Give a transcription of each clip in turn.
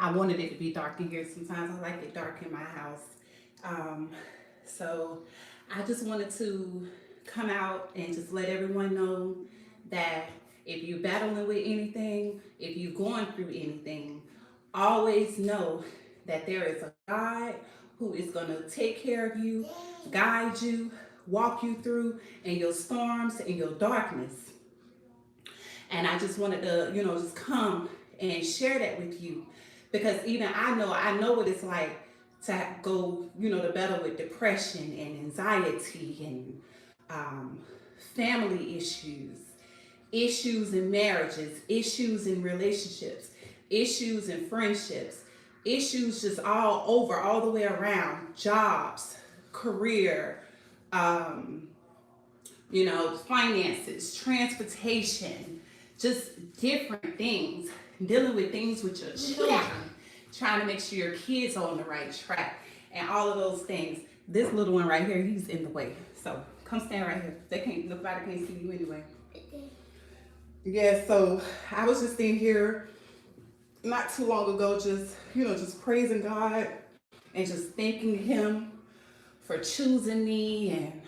I wanted it to be dark in here. Sometimes I like it dark in my house. Um, so I just wanted to come out and just let everyone know that if you're battling with anything, if you're going through anything, always know that there is a God who is going to take care of you, guide you, walk you through in your storms, in your darkness. And I just wanted to, just come and share that with you because even I know what it's like to go, to battle with depression and anxiety and um, family issues, issues in marriages, issues in relationships, issues in friendships, issues just all over, all the way around, jobs, career, um, finances, transportation, just different things, dealing with things with your children, trying to make sure your kids are on the right track, and all of those things. This little one right here, he's in the way. So come stand right here. Nobody can't see you anyway. Yeah, so I was just in here not too long ago, just praising God and just thanking Him for choosing me and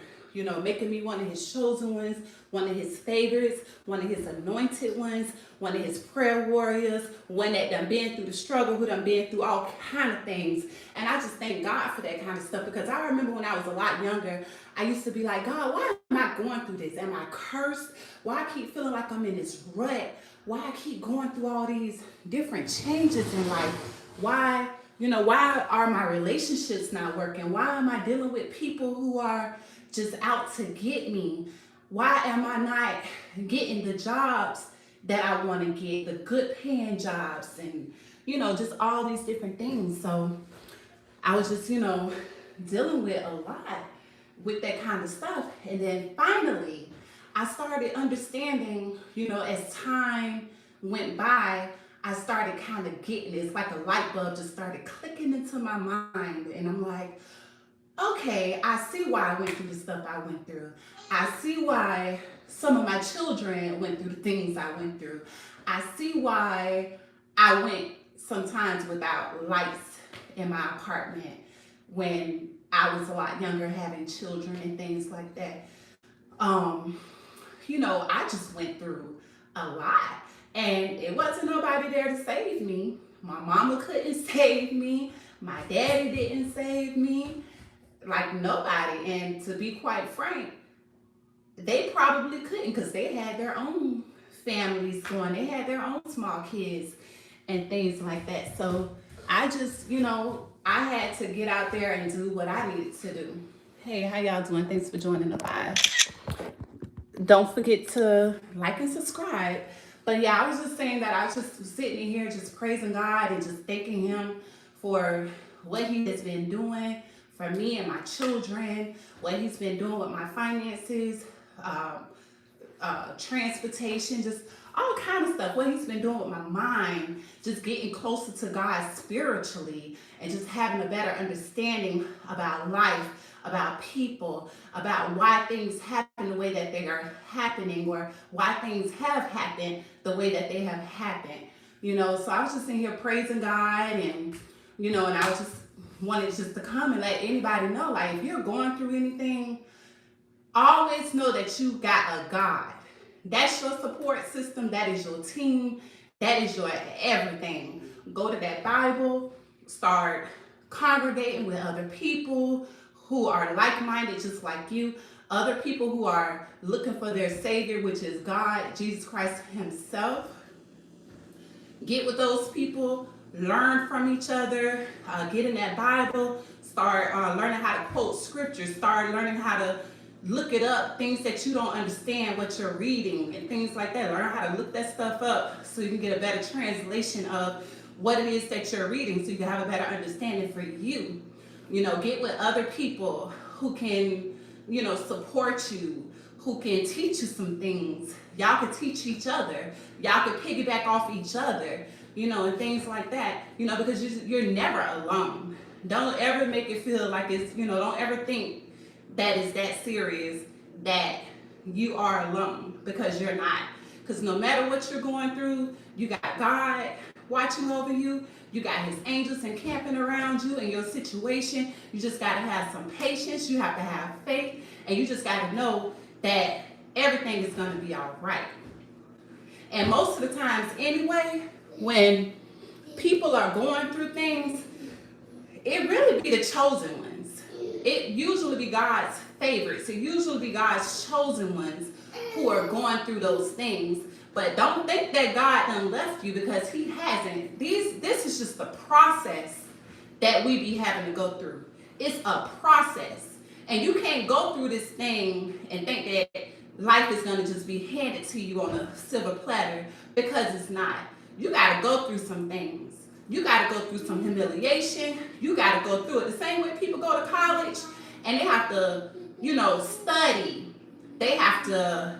making me one of His chosen ones, one of His favorites, one of His anointed ones, one of His prayer warriors, one that done been through the struggle, who done been through all kind of things. And I just thank God for that kind of stuff because I remember when I was a lot younger, I used to be like, God, why am I going through this? Am I cursed? Why I keep feeling like I'm in this rut? Why I keep going through all these different changes in life? Why are my relationships not working? Why am I dealing with people who are just out to get me? Why am I not getting the jobs that I want to get, the good paying jobs, and just all these different things. So I was just, dealing with a lot with that kind of stuff. And then finally, I started understanding, as time went by, I started kind of getting it. It's like a light bulb just started clicking into my mind. And I'm like, okay, I see why I went through the stuff I went through. I see why some of my children went through the things I went through. I see why I went sometimes without lights in my apartment when I was a lot younger, having children and things like that. Um, I just went through a lot. And it wasn't nobody there to save me. My mama couldn't save me. My daddy didn't save me. Like nobody. And to be quite frank, they probably couldn't because they had their own families going. They had their own small kids and things like that. So I just, I had to get out there and do what I needed to do. Hey, how y'all doing? Thanks for joining the live. Don't forget to like and subscribe. But yeah, I was just saying that I was just sitting in here just praising God and just thanking Him for what He has been doing for me and my children, what He's been doing with my finances, transportation, just all kind of stuff. What He's been doing with my mind, just getting closer to God spiritually, and just having a better understanding about life, about people, about why things happen the way that they are happening, or why things have happened the way that they have happened. So I was just in here praising God, and and I was just wanted just to come and let anybody know, like, if you're going through anything, always know that you got a God. That's your support system. That is your team. That is your everything. Go to that Bible. Start congregating with other people who are like-minded just like you. Other people who are looking for their Savior, which is God, Jesus Christ Himself. Get with those people. Learn from each other. Get in that Bible. Start learning how to quote scripture. Start learning how to look it up, things that you don't understand what you're reading and things like that. Learn how to look that stuff up so you can get a better translation of what it is that you're reading so you can have a better understanding for you. Get with other people who can, support you, who can teach you some things. Y'all can teach each other. Y'all can piggyback off each other, and things like that, because you're never alone. Don't ever make it feel like it's, don't ever think that is that serious that you are alone, because you're not. Because no matter what you're going through, you got God watching over you. You got his angels encamping around you in your situation. You just got to have some patience. You have to have faith. And you just got to know that everything is going to be all right. And most of the times anyway, when people are going through things, it really be the chosen ones. It usually be God's favorites. It usually be God's chosen ones who are going through those things. But don't think that God done left you, because he hasn't. This is just the process that we be having to go through. It's a process. And you can't go through this thing and think that life is going to just be handed to you on a silver platter, because it's not. You got to go through some things. You got to go through some humiliation. You got to go through it. The same way people go to college and they have to, study. They have to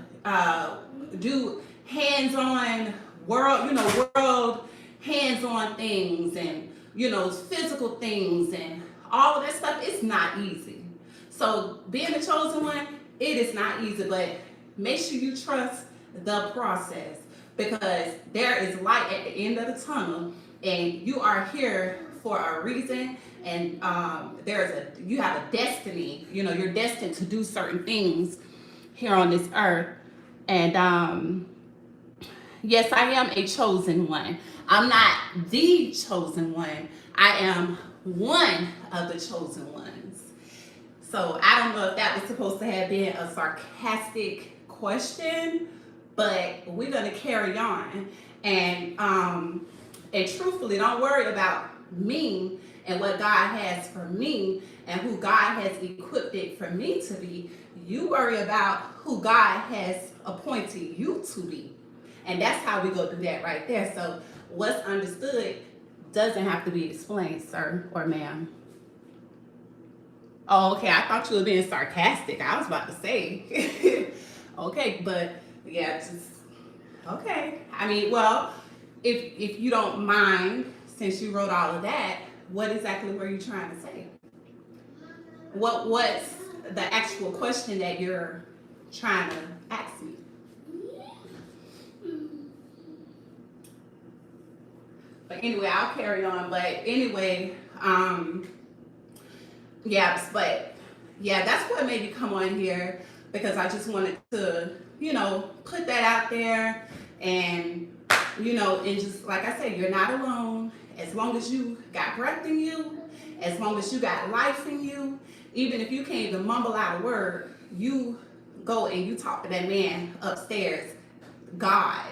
do hands-on world hands-on things, and, physical things and all of that stuff. It's not easy. So being a chosen one, it is not easy, but make sure you trust the process, because there is light at the end of the tunnel, and you are here for a reason, and you have a destiny. You're destined to do certain things here on this earth. And yes, I am a chosen one. I'm not the chosen one. I am one of the chosen ones. So I don't know if that was supposed to have been a sarcastic question, but we're gonna carry on. And truthfully, don't worry about me and what God has for me and who God has equipped it for me to be. You worry about who God has appointed you to be. And that's how we go through that right there. So what's understood doesn't have to be explained, sir or ma'am. Oh, okay. I thought you were being sarcastic. I was about to say. Okay, but yeah, just okay. I mean, well, if you don't mind, since you wrote all of that, what exactly were you trying to say? What's the actual question that you're trying to ask me? But anyway, I'll carry on. But anyway, that's what made me come on here, because I just wanted to, put that out there, and and just like I said, you're not alone. As long as you got breath in you, as long as you got life in you, even if you can't even mumble out a word, you go and you talk to that man upstairs, God.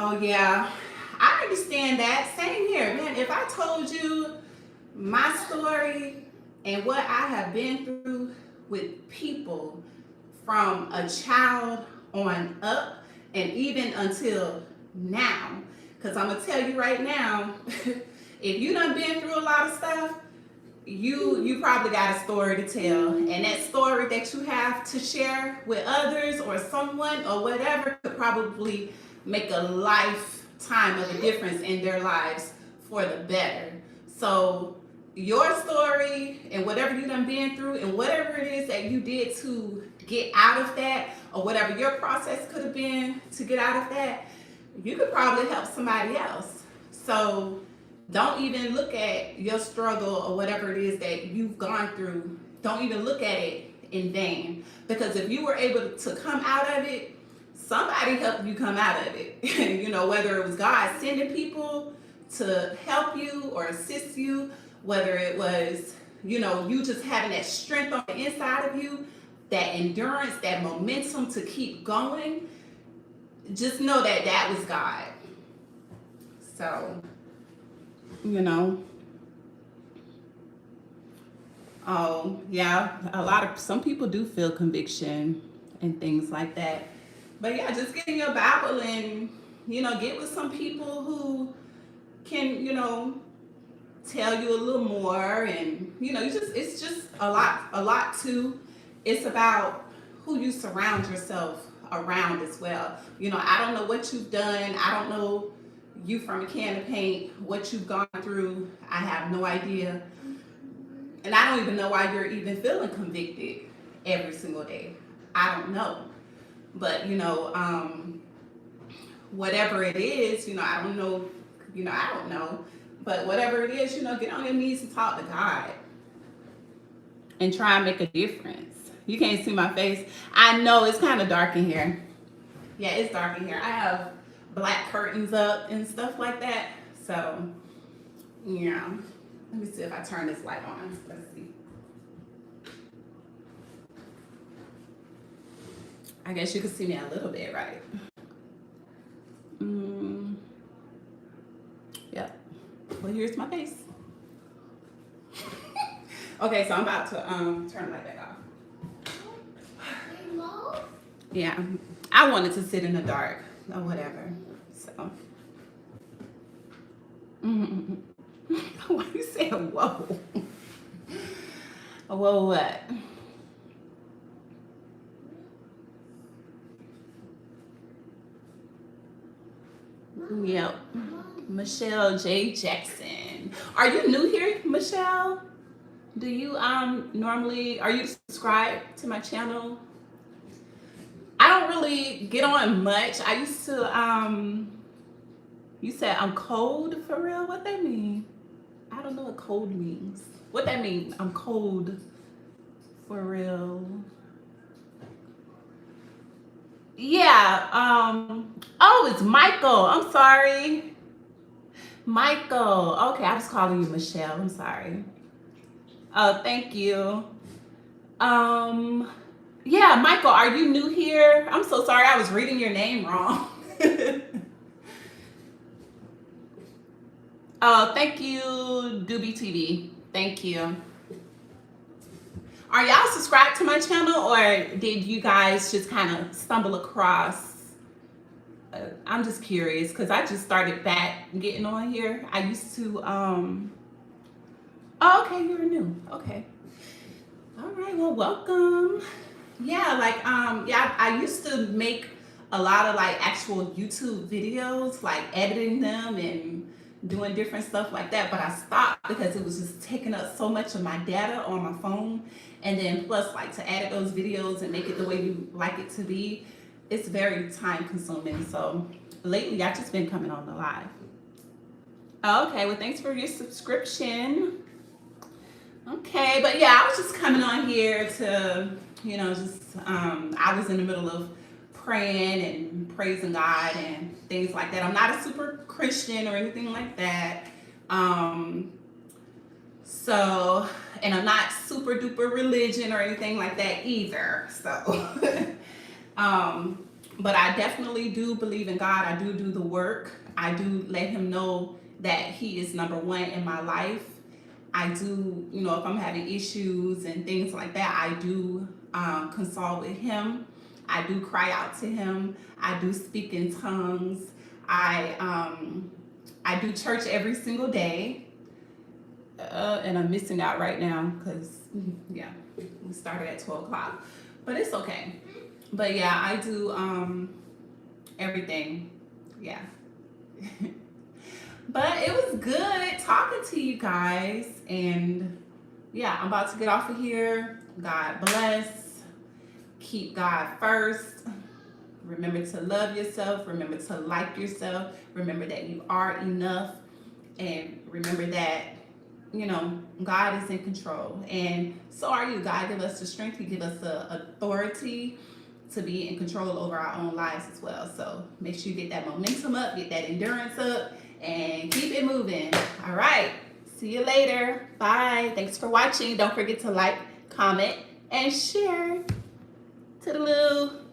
Oh yeah, I understand that. Same here, man. If I told you my story and what I have been through with people from a child on up, and even until now, because I'm gonna tell you right now, if you done been through a lot of stuff, you probably got a story to tell, and that story that you have to share with others or someone or whatever could probably make a lifetime of a difference in their lives for the better. So your story and whatever you done been through and whatever it is that you did to get out of that, or whatever your process could have been to get out of that, you could probably help somebody else. So don't even look at your struggle or whatever it is that you've gone through. Don't even look at it in vain, because if you were able to come out of it, somebody helped you come out of it. Whether it was God sending people to help you or assist you, whether it was, you just having that strength on the inside of you, that endurance, that momentum to keep going, just know that that was God. So, oh yeah, some people do feel conviction and things like that. But yeah, just get in your Bible and, get with some people who can, tell you a little more. And, it's just a lot too. It's about who you surround yourself around as well. I don't know what you've done. I don't know, you from a can of paint, what you've gone through, I have no idea. And I don't even know why you're even feeling convicted every single day. I don't know. But, whatever it is, I don't know, I don't know. But whatever it is, get on your knees and talk to God and try and make a difference. You can't see my face. I know it's kind of dark in here. Yeah, it's dark in here. I have black curtains up and stuff like that. So, yeah. Let me see if I turn this light on. Let's see. I guess you can see me a little bit, right? Yep. Well, here's my face. Okay, so I'm about to turn the light back off. Yeah, I wanted to sit in the dark or whatever. So, why you say whoa? Whoa, what? Yep. Michelle J. Jackson. Are you new here, Michelle? Do you normally, are you subscribed to my channel? I don't really get on much. I used to you said I'm cold for real? What that mean? I don't know what cold means. What that mean? I'm cold for real. Yeah, oh, it's Michael. I'm sorry. Michael. Okay, I was calling you Michelle. I'm sorry. Oh, thank you. Yeah, Michael, are you new here? I'm so sorry, I was reading your name wrong. Oh, thank you, Doobie TV. Thank you. Are y'all subscribed to my channel, or did you guys just kind of stumble across? I'm just curious because I just started back getting on here. I used to, oh, okay, you're new. Okay. All right, well, welcome. Yeah, yeah, I used to make a lot of like actual YouTube videos, like editing them and doing different stuff like that, but I stopped because it was just taking up so much of my data on my phone. And then plus, like, to edit those videos and make it the way you like it to be, it's very time consuming. So lately I've just been coming on the live. Okay, well, thanks for your subscription. Okay, but yeah, I was just coming on here to, I was in the middle of praying and praising God and things like that. I'm not a super Christian or anything like that. So, and I'm not super duper religion or anything like that either. So, but I definitely do believe in God. I do the work. I do let him know that he is number one in my life. I do, if I'm having issues and things like that, I do consult with him. I do cry out to him. I do speak in tongues. I do church every single day. And I'm missing out right now because, yeah, we started at 12 o'clock. But it's okay. But yeah, I do everything. Yeah. But it was good talking to you guys. And yeah, I'm about to get off of here. God bless. Keep God first. Remember to love yourself. Remember to like yourself. Remember that you are enough. And remember that, God is in control. And so are you. God give us the strength. He give us the authority to be in control over our own lives as well. So make sure you get that momentum up, get that endurance up, and keep it moving. All right. See you later. Bye. Thanks for watching. Don't forget to like, comment, and share. Toodaloo.